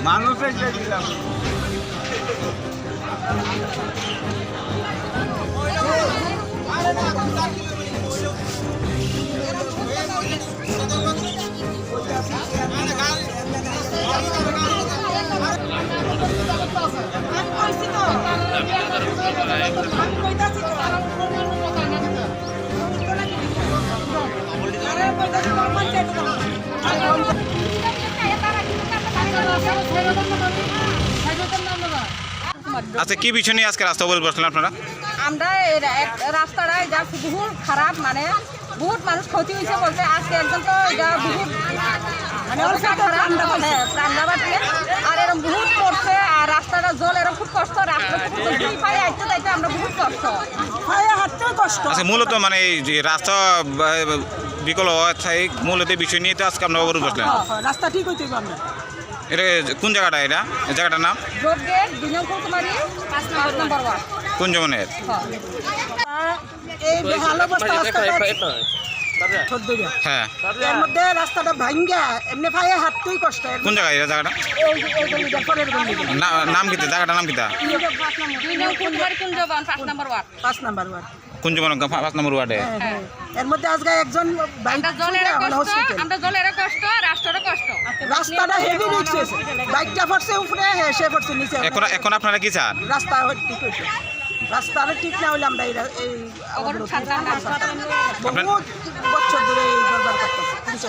মানুষের দিলাম আচ্ছা কি বিষয় নিয়ে আজকে রাস্তা অবরোধ বসলেন আপনারা? আমরা রাস্তাটায় যা বহুত খারাপ, মানে বহুত মানুষ ক্ষতি হয়েছে বলতে আজকে একজন তো এটা বহুত মানে রান্না বাটিয়ে আর এরকম বহুত করছে। আর রাস্তাটা জল এরকম খুব কষ্ট, রাস্তা পায়ে হাঁটতে যাইতে আমরা বহুত কষ্ট, পায়ে হাঁটতে কষ্ট। আচ্ছা মূলত মানে এই যে রাস্তা বিকল হওয়ার মূলত এই বিষয় নিয়ে তো আজকে আমরা অবরোধ বসলেন। রাস্তা ঠিক হইতে আমরা এটা কোন জায়গাটা? এটা এই জায়গাটার নাম রোড গেট 2 নং কুমারী 5 নম্বর ওয়ার্ড কোন জমনের? এই বেহাল অবস্থা হ্যাঁ এর মধ্যে রাস্তাটা ভাঙ্গা এমনি পায়ে হাঁটতেই কষ্ট। কোন জায়গায় এটা জায়গাটা? নাম কি জায়গাটার নাম কিতা? 2 নং কুমারী কুঞ্জবন 5 নম্বর ওয়ার্ড 5 নম্বর ওয়ার্ড কুঞ্জবন 5 নম্বর ওয়ার্ডে। এর মধ্যে আজকে একজন আমরা জলের কষ্ট, রাস্তারও কষ্ট। রাস্তাটা হেভি রিস্ক আছে, বাইকটা পড়ছে উপরে, সে পড়ছে নিচে। এখন আপনারা কি চান? রাস্তা ঠিক হইছে, রাস্তাটা ঠিক না হলে আমরা এই বহুত বছর ধরে এই দরবার করতেছি।